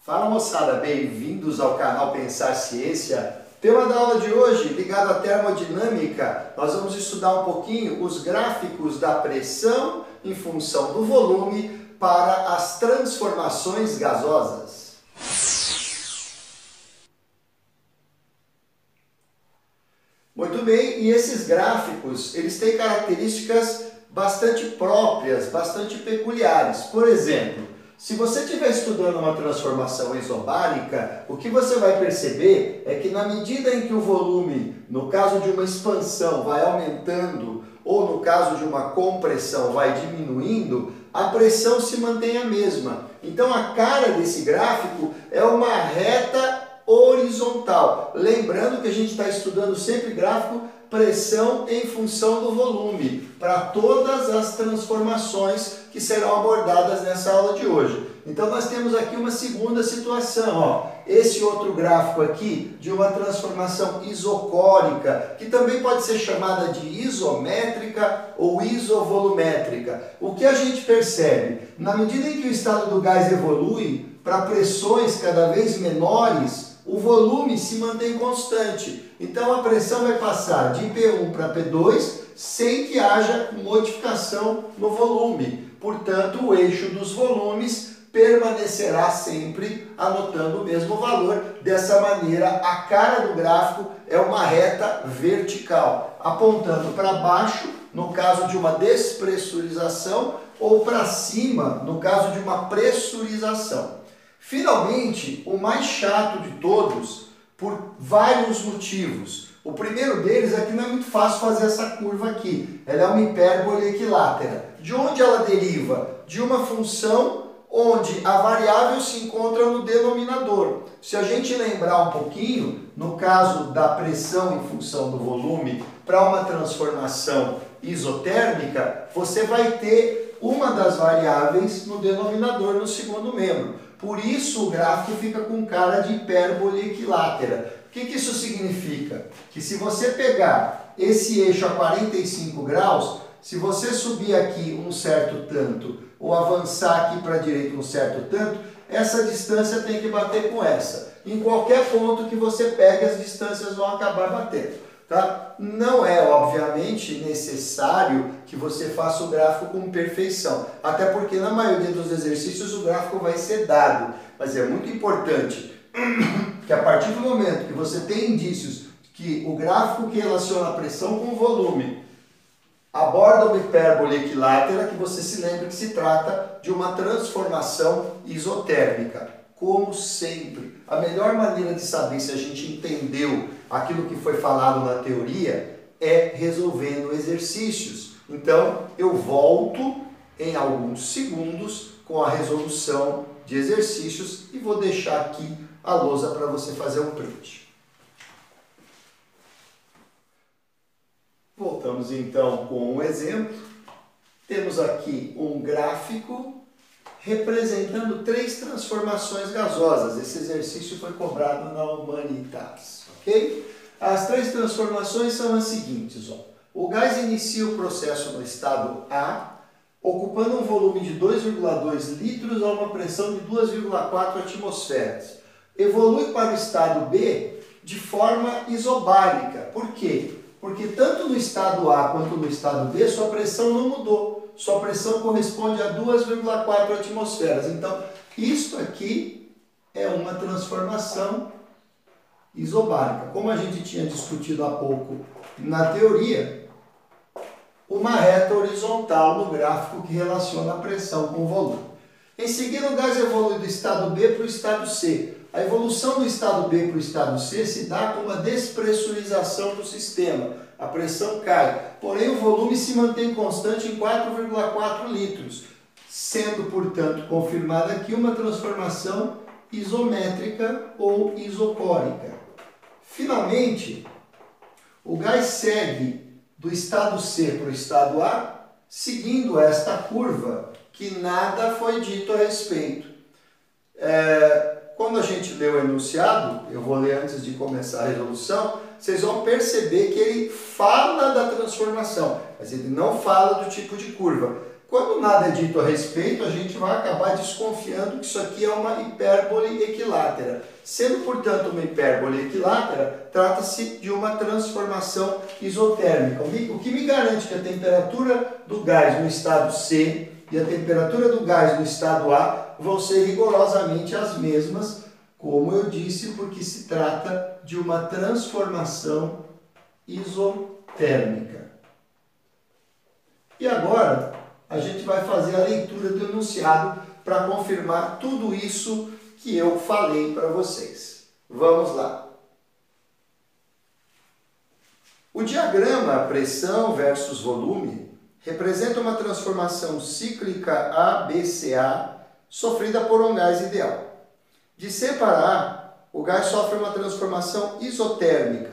Fala moçada, bem-vindos ao canal Pensar Ciência. Tema da aula de hoje, ligado à termodinâmica, nós vamos estudar um pouquinho os gráficos da pressão em função do volume para as transformações gasosas. Muito bem, e esses gráficos, eles têm características bastante próprias, bastante peculiares. Por exemplo, se você estiver estudando uma transformação isobárica, o que você vai perceber é que na medida em que o volume, no caso de uma expansão, vai aumentando, ou no caso de uma compressão vai diminuindo, a pressão se mantém a mesma. Então a cara desse gráfico é uma reta horizontal. Lembrando que a gente está estudando sempre gráfico pressão em função do volume, para todas as transformações que serão abordadas nessa aula de hoje. Então nós temos aqui uma segunda situação, ó. Esse outro gráfico aqui de uma transformação isocórica, que também pode ser chamada de isométrica ou isovolumétrica. O que a gente percebe? Na medida em que o estado do gás evolui para pressões cada vez menores, o volume se mantém constante. Então a pressão vai passar de P1 para P2 sem que haja modificação no volume. Portanto, o eixo dos volumes permanecerá sempre anotando o mesmo valor. Dessa maneira, a cara do gráfico é uma reta vertical, apontando para baixo no caso de uma despressurização ou para cima no caso de uma pressurização. Finalmente, o mais chato de todos, por vários motivos. O primeiro deles é que não é muito fácil fazer essa curva aqui. Ela é uma hipérbole equilátera. De onde ela deriva? De uma função onde a variável se encontra no denominador. Se a gente lembrar um pouquinho, no caso da pressão em função do volume para uma transformação isotérmica, você vai ter uma das variáveis no denominador no segundo membro. Por isso o gráfico fica com cara de hipérbole equilátera. O que isso significa? Que se você pegar esse eixo a 45 graus, se você subir aqui um certo tanto ou avançar aqui para a direita um certo tanto, essa distância tem que bater com essa. Em qualquer ponto que você pegue, as distâncias vão acabar batendo. Tá? Não é, obviamente, necessário que você faça o gráfico com perfeição, até porque na maioria dos exercícios o gráfico vai ser dado, mas é muito importante que a partir do momento que você tem indícios que o gráfico que relaciona a pressão com o volume aborda uma hipérbole equilátera, que você se lembre que se trata de uma transformação isotérmica. Como sempre, a melhor maneira de saber se a gente entendeu aquilo que foi falado na teoria é resolvendo exercícios. Então, eu volto em alguns segundos com a resolução de exercícios e vou deixar aqui a lousa para você fazer um print. Voltamos então com um exemplo. Temos aqui um gráfico representando 3 transformações gasosas. Esse exercício foi cobrado na Humanitas, ok? As 3 transformações são as seguintes, ó. O gás inicia o processo no estado A, ocupando um volume de 2,2 litros a uma pressão de 2,4 atmosferas. Evolui para o estado B de forma isobárica. Por quê? Porque tanto no estado A quanto no estado B, sua pressão não mudou. Sua pressão corresponde a 2,4 atmosferas. Então, isto aqui é uma transformação isobárica. Como a gente tinha discutido há pouco na teoria, uma reta horizontal no gráfico que relaciona a pressão com o volume. Em seguida, o gás evolui do estado B para o estado C. A evolução do estado B para o estado C se dá com uma despressurização do sistema. A pressão cai, porém o volume se mantém constante em 4,4 litros, sendo, portanto, confirmada aqui uma transformação isométrica ou isocórica. Finalmente, o gás segue do estado C para o estado A, seguindo esta curva que nada foi dito a respeito. Quando a gente lê o enunciado, eu vou ler antes de começar a resolução, vocês vão perceber que ele fala da transformação, mas ele não fala do tipo de curva. Quando nada é dito a respeito, a gente vai acabar desconfiando que isso aqui é uma hipérbole equilátera. Sendo, portanto, uma hipérbole equilátera, trata-se de uma transformação isotérmica. O que me garante que a temperatura do gás no estado C e a temperatura do gás no estado A vão ser rigorosamente as mesmas, como eu disse, porque se trata de uma transformação isotérmica. E agora a gente vai fazer a leitura do enunciado para confirmar tudo isso que eu falei para vocês. Vamos lá. O diagrama pressão versus volume representa uma transformação cíclica ABCA sofrida por um gás ideal. De C para A, o gás sofre uma transformação isotérmica.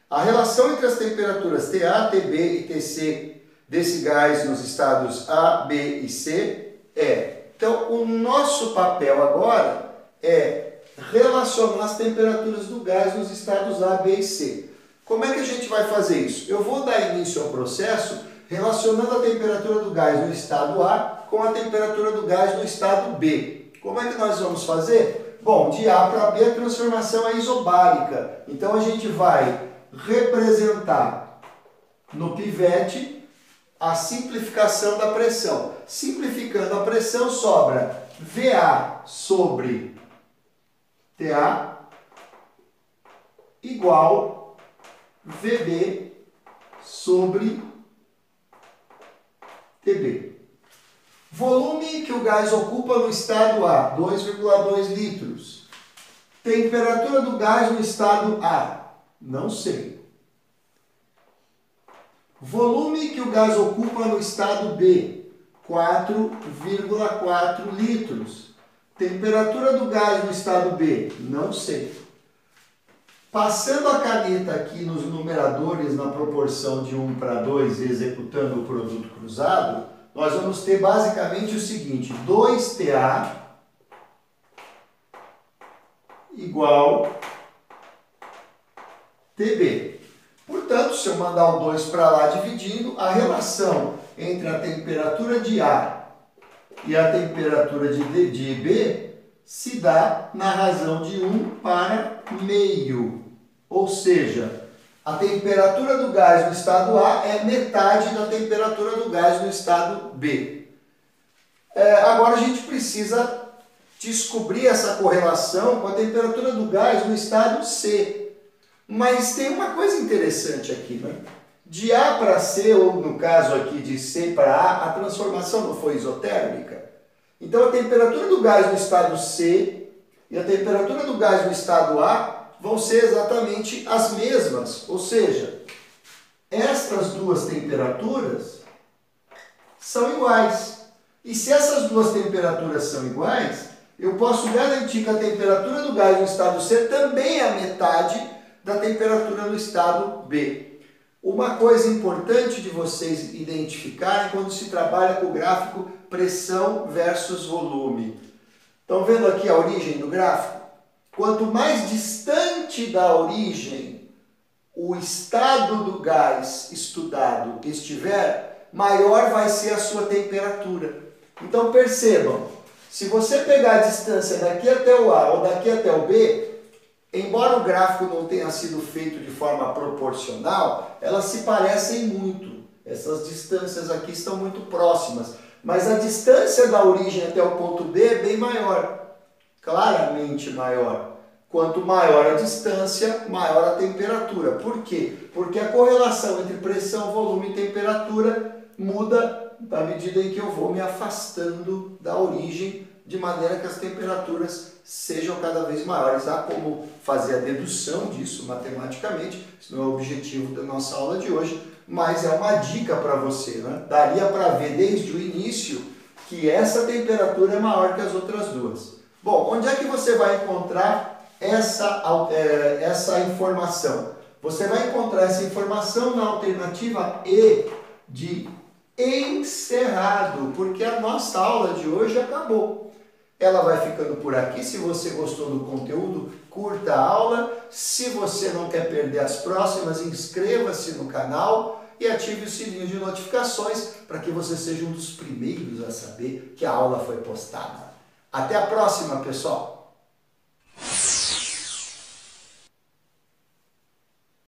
A relação entre as temperaturas TA, TB e TC desse gás nos estados A, B e C é... Então, o nosso papel agora é relacionar as temperaturas do gás nos estados A, B e C. Como é que a gente vai fazer isso? Eu vou dar início ao processo relacionando a temperatura do gás no estado A com a temperatura do gás no estado B. Como é que nós vamos fazer? Bom, de A para B a transformação é isobárica. Então, a gente vai representar no pivete a simplificação da pressão. Simplificando a pressão, sobra VA sobre TA igual VB sobre TB. Volume que o gás ocupa no estado A, 2,2 litros. Temperatura do gás no estado A, não sei. Volume que o gás ocupa no estado B, 4,4 litros. Temperatura do gás no estado B, não sei. Passando a caneta aqui nos numeradores na proporção de 1 para 2, executando o produto cruzado, nós vamos ter basicamente o seguinte: 2TA igual TB. Portanto, se eu mandar o 2 para lá dividindo, a relação entre a temperatura de A e a temperatura de B se dá na razão de 1 para meio. Ou seja, a temperatura do gás no estado A é metade da temperatura do gás no estado B. Agora a gente precisa descobrir essa correlação com a temperatura do gás no estado C. Mas tem uma coisa interessante aqui, né? De A para C, ou no caso aqui de C para A, a transformação não foi isotérmica. Então a temperatura do gás no estado C e a temperatura do gás no estado A vão ser exatamente as mesmas. Ou seja, estas duas temperaturas são iguais. E se essas duas temperaturas são iguais, eu posso garantir que a temperatura do gás no estado C também é a metade da temperatura no estado B. Uma coisa importante de vocês identificarem quando se trabalha com o gráfico pressão versus volume. Estão vendo aqui a origem do gráfico? Quanto mais distante da origem o estado do gás estudado estiver, maior vai ser a sua temperatura. Então percebam, se você pegar a distância daqui até o A ou daqui até o B, embora o gráfico não tenha sido feito de forma proporcional, elas se parecem muito. Essas distâncias aqui estão muito próximas. Mas a distância da origem até o ponto B é bem maior. Claramente maior. Quanto maior a distância, maior a temperatura. Por quê? Porque a correlação entre pressão, volume e temperatura muda à medida em que eu vou me afastando da origem, de maneira que as temperaturas sejam cada vez maiores. Há como fazer a dedução disso matematicamente, isso não é o objetivo da nossa aula de hoje, mas é uma dica para você, né? Daria para ver desde o início que essa temperatura é maior que as outras duas. Bom, onde é que você vai encontrar essa informação? Você vai encontrar essa informação na alternativa E de encerrado, porque a nossa aula de hoje acabou. Ela vai ficando por aqui. Se você gostou do conteúdo, curta a aula. Se você não quer perder as próximas, inscreva-se no canal e ative o sininho de notificações para que você seja um dos primeiros a saber que a aula foi postada. Até a próxima, pessoal!